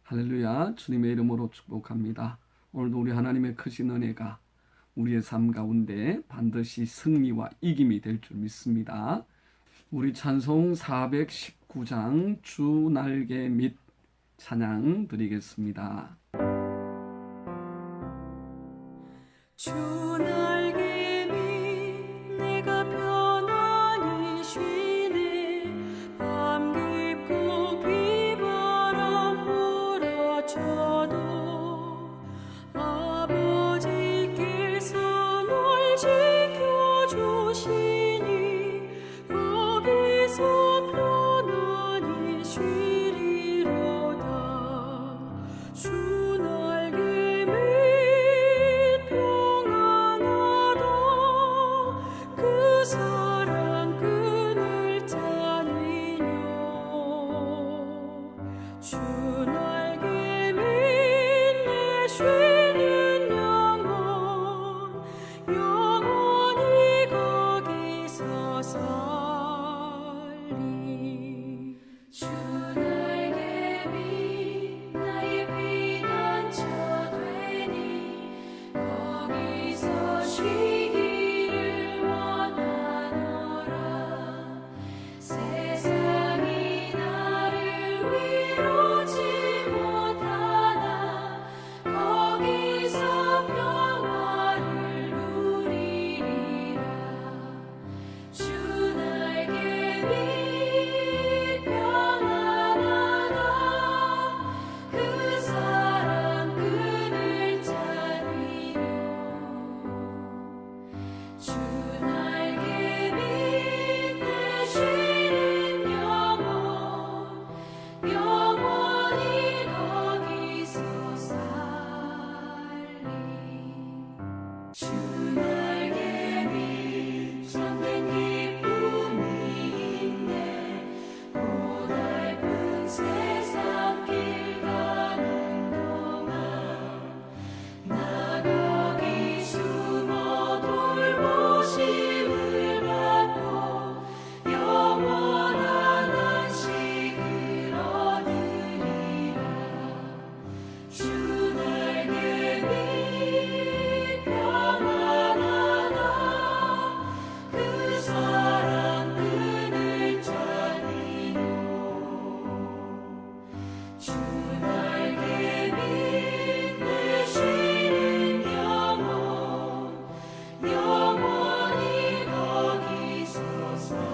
할렐루야, 주님의 이름으로 축복합니다. 오늘도 우리 하나님의 크신 은혜가 우리의 삶 가운데 반드시 승리와 이김이 될 줄 믿습니다. 우리 찬송 419장 주 날개 밑 찬양 드리겠습니다. 주 날개 밑 내가 편안히 쉬네. 밤 깊고 비바람 몰아쳐도 아버지께서 널 지켜주시니 거기서 편안히 쉬리로다. 주 날개 밑 그 사랑 끈을 짜니뇨. 주 날개 밑 내 쉬는 영원히 거기서 살리. 주 날개 밑 나의 피난처 되니 거기서 쉬기를 원하노라. 세상이 나를 위로치 못하나 거기서 평화를 누리리라. 주 날개 밑 평안하다. 그 사랑 끈을 짜니뇨. 주 날개 밑 내 쉬는 영원히 거기서 살리. 주 날개 밑 참된 기쁨이 있네. 고달픈 세상 길 가는 동안 나 거기 숨어 돌보심을 받고 영원한 안식을 얻으리라. 주 날개 밑 평안하다. 그 사랑 끈을 짜니뇨. 주 날개 밑 내 쉬는 영원히 거기서 살리.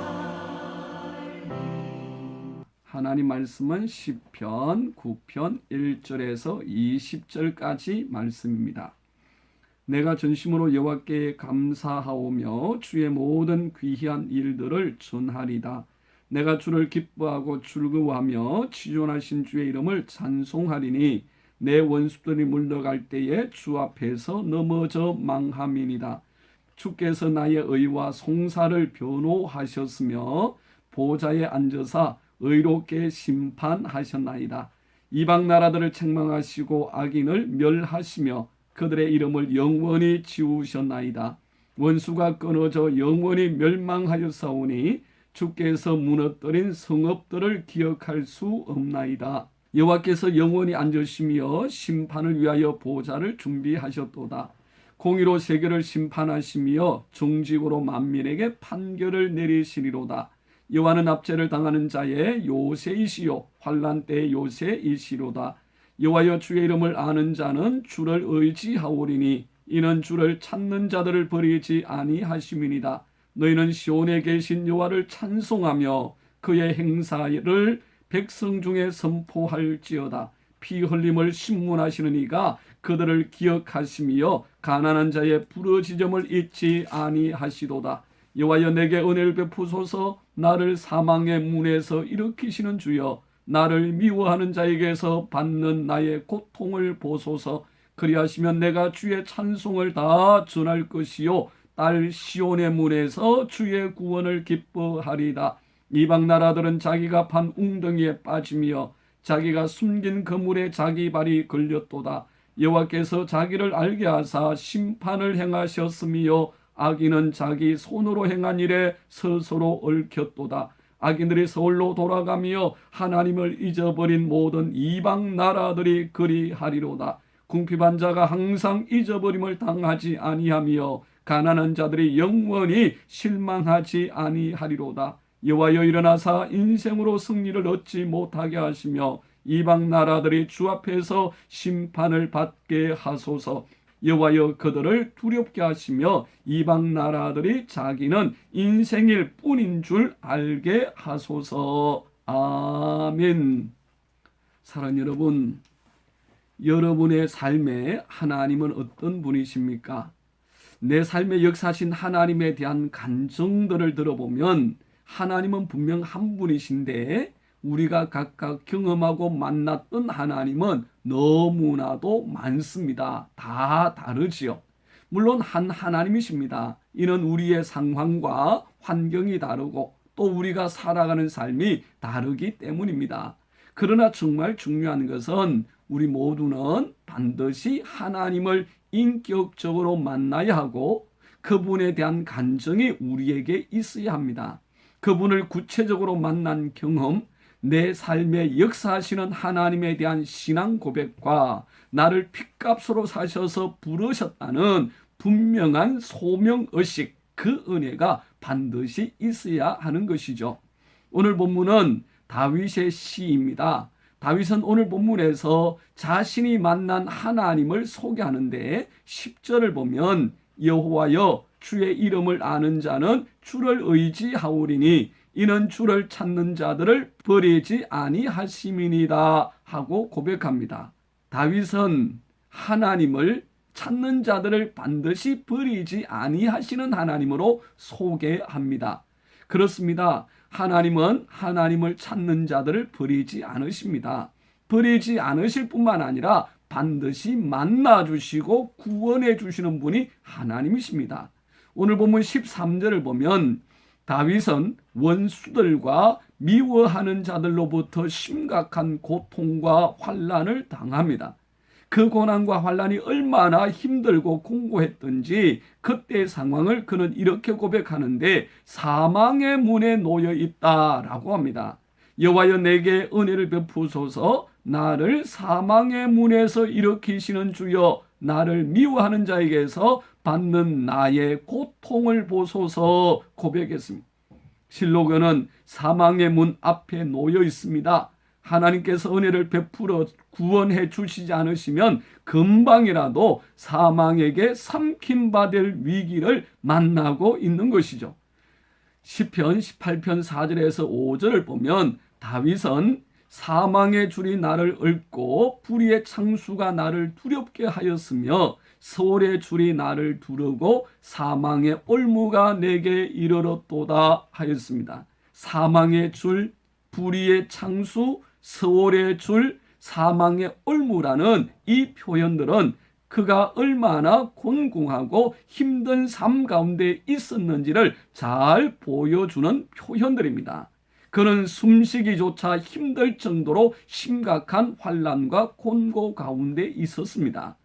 하나님 말씀은 시편 9편 1절에서 20절까지 말씀입니다. 내가 전심으로 여호와께 감사하오며 주의 모든 귀한 일들을 전하리다. 내가 주를 기뻐하고 즐거워하며 치존하신 주의 이름을 찬송하리니 내 원수들이 물러갈 때에 주 앞에서 넘어져 망함이니이다. 주께서 나의 의와 송사를 변호하셨으며 보좌에 앉으사 의롭게 심판하셨나이다. 이방 나라들을 책망하시고 악인을 멸하시며 그들의 이름을 영원히 지우셨나이다. 원수가 끊어져 영원히 멸망하였사오니 주께서 무너뜨린 성읍들을 기억할 수 없나이다. 여호와께서 영원히 앉으시며 심판을 위하여 보좌를 준비하셨도다. 공의로 세계를 심판하시며 정직으로 만민에게 판결을 내리시리로다. 여호와는 압제를 당하는 자의 요새이시요 환난 때의 요새이시로다. 여호와여 주의 이름을 아는 자는 주를 의지하오리니 이는 주를 찾는 자들을 버리지 아니하심이니이다. 너희는 시온에 계신 여호와를 찬송하며 그의 행사를 백성 중에 선포할지어다. 피 흘림을 신문하시는 이가 그들을 기억하시며 가난한 자의 부르짖음을 잊지 아니하시도다. 여호와여 내게 은혜를 베푸소서. 나를 사망의 문에서 일으키시는 주여 나를 미워하는 자에게서 받는 나의 고통을 보소서. 그리하시면 내가 주의 찬송을 다 전할 것이요 딸 시온의 문에서 주의 구원을 기뻐하리다. 이방 나라들은 자기가 판 웅덩이에 빠지며 자기가 숨긴 그물에 자기 발이 걸렸도다. 여호와께서 자기를 알게 하사 심판을 행하셨으며 악인은 자기 손으로 행한 일에 스스로 얽혔도다. 악인들이 서울로 돌아가며 하나님을 잊어버린 모든 이방 나라들이 그리하리로다. 궁핍한 자가 항상 잊어버림을 당하지 아니하며 가난한 자들이 영원히 실망하지 아니하리로다. 여호와여 일어나사 인생으로 승리를 얻지 못하게 하시며 이방 나라들이 주 앞에서 심판을 받게 하소서. 여호와여 그들을 두렵게 하시며 이방 나라들이 자기는 인생일 뿐인 줄 알게 하소서. 아멘. 사랑하는 여러분, 여러분의 삶에 하나님은 어떤 분이십니까? 내 삶에 역사하신 하나님에 대한 간증들을 들어보면 하나님은 분명 한 분이신데 우리가 각각 경험하고 만났던 하나님은 너무나도 많습니다. 다 다르지요. 물론 한 하나님이십니다. 이는 우리의 상황과 환경이 다르고 또 우리가 살아가는 삶이 다르기 때문입니다. 그러나 정말 중요한 것은 우리 모두는 반드시 하나님을 인격적으로 만나야 하고 그분에 대한 간증이 우리에게 있어야 합니다. 그분을 구체적으로 만난 경험, 내 삶에 역사하시는 하나님에 대한 신앙 고백과 나를 핏값으로 사셔서 부르셨다는 분명한 소명의식, 그 은혜가 반드시 있어야 하는 것이죠. 오늘 본문은 다윗의 시입니다. 다윗은 오늘 본문에서 자신이 만난 하나님을 소개하는데 10절을 보면 여호와여 주의 이름을 아는 자는 주를 의지하오리니 이는 주를 찾는 자들을 버리지 아니하심이니이다 하고 고백합니다. 다윗은 하나님을 찾는 자들을 반드시 버리지 아니하시는 하나님으로 소개합니다. 그렇습니다. 하나님은 하나님을 찾는 자들을 버리지 않으십니다. 버리지 않으실 뿐만 아니라 반드시 만나주시고 구원해 주시는 분이 하나님이십니다. 오늘 본문 13절을 보면 다윗은 원수들과 미워하는 자들로부터 심각한 고통과 환난을 당합니다. 그 고난과 환난이 얼마나 힘들고 공고했던지 그때의 상황을 그는 이렇게 고백하는데 사망의 문에 놓여 있다라고 합니다. 여호와여 내게 은혜를 베푸소서. 나를 사망의 문에서 일으키시는 주여 나를 미워하는 자에게서 받는 나의 고통을 보소서 고백했습니다. 실록에는 사망의 문 앞에 놓여 있습니다. 하나님께서 은혜를 베풀어 구원해 주시지 않으시면 금방이라도 사망에게 삼킴받을 위기를 만나고 있는 것이죠. 시편 18편 4절에서 5절을 보면 다윗은 사망의 줄이 나를 얽고 불의의 창수가 나를 두렵게 하였으며 서울의 줄이 나를 두르고 사망의 올무가 내게 이르렀도다 하였습니다. 사망의 줄, 불의의 창수, 서울의 줄, 사망의 올무라는 이 표현들은 그가 얼마나 곤궁하고 힘든 삶 가운데 있었는지를 잘 보여주는 표현들입니다. 그는 숨쉬기조차 힘들 정도로 심각한 환난과 곤고 가운데 있었습니다.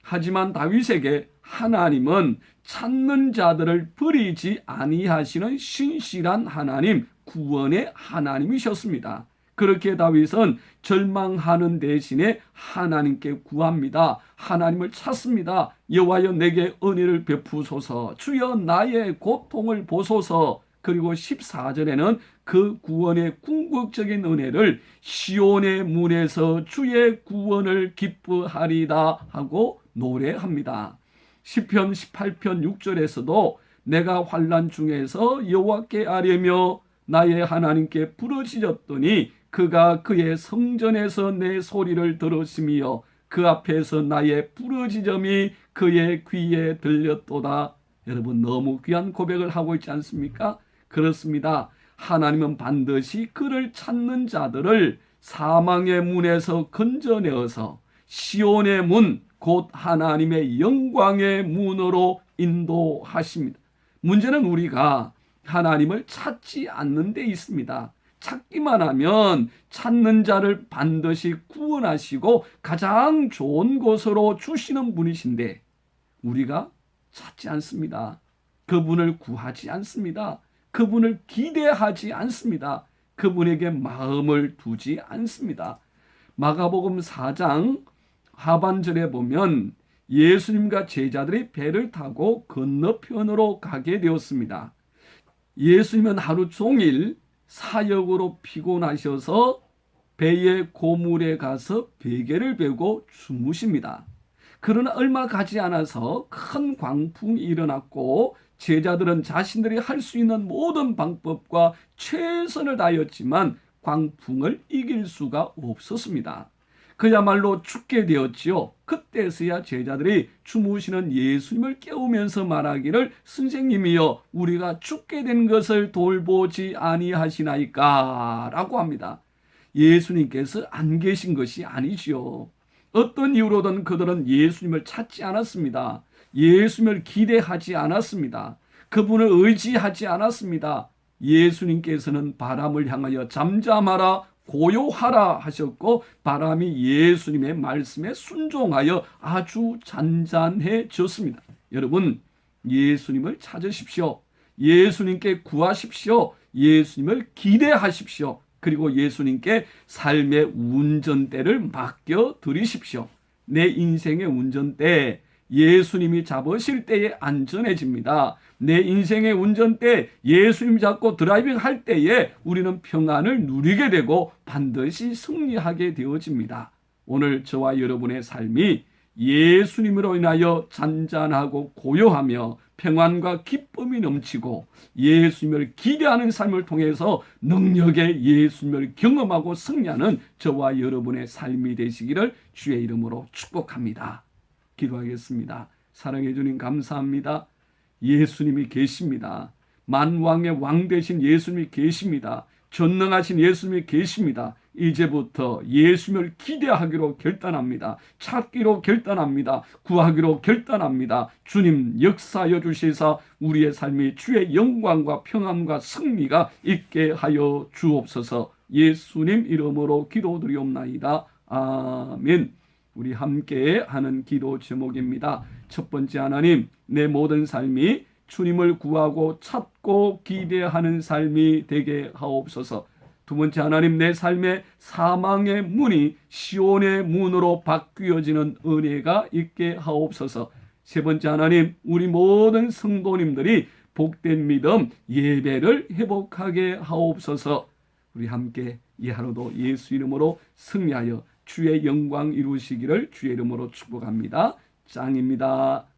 하지만 다윗에게 하나님은 찾는 자들을 버리지 아니하시는 신실한 하나님, 구원의 하나님이셨습니다. 그렇게 다윗은 절망하는 대신에 하나님께 구합니다. 하나님을 찾습니다. 여호와여 내게 은혜를 베푸소서. 주여 나의 고통을 보소서. 그리고 14절에는 그 구원의 궁극적인 은혜를 시온의 문에서 주의 구원을 기뻐하리다 하고 노래합니다. 시편 18편 6절에서도 내가 환난 중에서 여호와께 아뢰며 나의 하나님께 부르짖었더니 그가 그의 성전에서 내 소리를 들으시며 그 앞에서 나의 부르짖음이 그의 귀에 들렸도다. 여러분 너무 귀한 고백을 하고 있지 않습니까? 그렇습니다. 하나님은 반드시 그를 찾는 자들을 사망의 문에서 건져내어서 시온의 문, 곧 하나님의 영광의 문으로 인도하십니다. 문제는 우리가 하나님을 찾지 않는 데 있습니다. 찾기만 하면 찾는 자를 반드시 구원하시고 가장 좋은 곳으로 주시는 분이신데 우리가 찾지 않습니다. 그분을 구하지 않습니다. 그분을 기대하지 않습니다. 그분에게 마음을 두지 않습니다. 마가복음 4장 하반절에 보면 예수님과 제자들이 배를 타고 건너편으로 가게 되었습니다. 예수님은 하루 종일 사역으로 피곤하셔서 배의 고물에 가서 베개를 베고 주무십니다. 그러나 얼마 가지 않아서 큰 광풍이 일어났고 제자들은 자신들이 할 수 있는 모든 방법과 최선을 다하였지만 광풍을 이길 수가 없었습니다. 그야말로 죽게 되었지요. 그때서야 제자들이 주무시는 예수님을 깨우면서 말하기를 선생님이여 우리가 죽게 된 것을 돌보지 아니하시나이까 라고 합니다. 예수님께서 안 계신 것이 아니지요. 어떤 이유로든 그들은 예수님을 찾지 않았습니다. 예수님을 기대하지 않았습니다. 그분을 의지하지 않았습니다. 예수님께서는 바람을 향하여 잠잠하라 고요하라 하셨고 바람이 예수님의 말씀에 순종하여 아주 잔잔해졌습니다. 여러분 예수님을 찾으십시오. 예수님께 구하십시오. 예수님을 기대하십시오. 그리고 예수님께 삶의 운전대를 맡겨드리십시오. 내 인생의 운전대 예수님이 잡으실 때에 안전해집니다. 내 인생의 운전대 예수님 잡고 드라이빙 할 때에 우리는 평안을 누리게 되고 반드시 승리하게 되어집니다. 오늘 저와 여러분의 삶이 예수님으로 인하여 잔잔하고 고요하며 평안과 기쁨이 넘치고 예수님을 기대하는 삶을 통해서 능력의 예수님을 경험하고 승리하는 저와 여러분의 삶이 되시기를 주의 이름으로 축복합니다. 기도하겠습니다. 사랑해 주님 감사합니다. 예수님이 계십니다. 만왕의 왕 되신 예수님이 계십니다. 전능하신 예수님이 계십니다. 이제부터 예수님을 기대하기로 결단합니다. 찾기로 결단합니다. 구하기로 결단합니다. 주님 역사하여 주시사 우리의 삶이 주의 영광과 평안과 승리가 있게 하여 주옵소서. 예수님 이름으로 기도드리옵나이다. 아멘. 우리 함께 하는 기도 제목입니다. 첫 번째, 하나님, 내 모든 삶이 주님을 구하고 찾고 기대하는 삶이 되게 하옵소서. 두 번째, 하나님, 내 삶의 사망의 문이 시온의 문으로 바뀌어지는 은혜가 있게 하옵소서. 세 번째, 하나님, 우리 모든 성도님들이 복된 믿음 예배를 회복하게 하옵소서. 우리 함께 이 하루도 예수 이름으로 승리하여 주의 영광 이루시기를 주의 이름으로 축복합니다. 짱입니다.